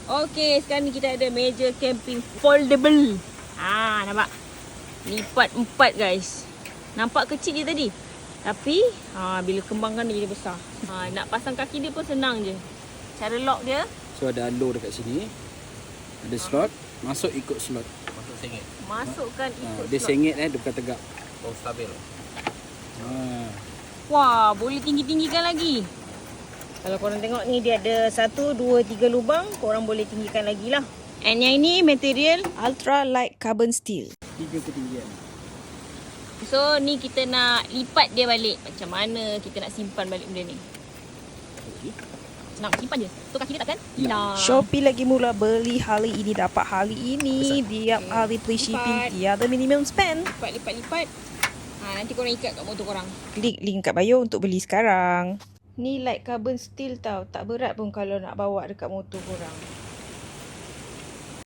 Okey, sekarang ni kita ada meja camping foldable. Nampak? Lipat 4 guys. Nampak kecil je tadi. Tapi bila kembangkan dia jadi besar. Nak pasang kaki dia pun senang je. Cara lock dia. So ada alur dekat sini. Ada slot. Masuk ikut slot. Masuk sengit. Masukkan ikut Dia slot. sengit dia bukan tegak. Oh, stabil. Wah, boleh tinggi-tinggikan lagi. Kalau korang tengok ni dia ada 1, 2, 3 lubang. Korang boleh tinggikan lagi lah. And yang ini material Ultra light carbon steel. 3 ketinggian. So ni kita nak lipat dia balik. Macam mana kita nak simpan balik benda ni? Senang, simpan je. Tu kaki dia takkan hilang. Shopee lagi mula beli hari ini dapat hari ini. Tiap hari free shipping, tiada minimum spend. Lipat. Nanti korang ikat kat motor korang. Klik link kat bio untuk beli sekarang. Ni light carbon steel tau. Tak berat pun kalau nak bawa dekat motor korang.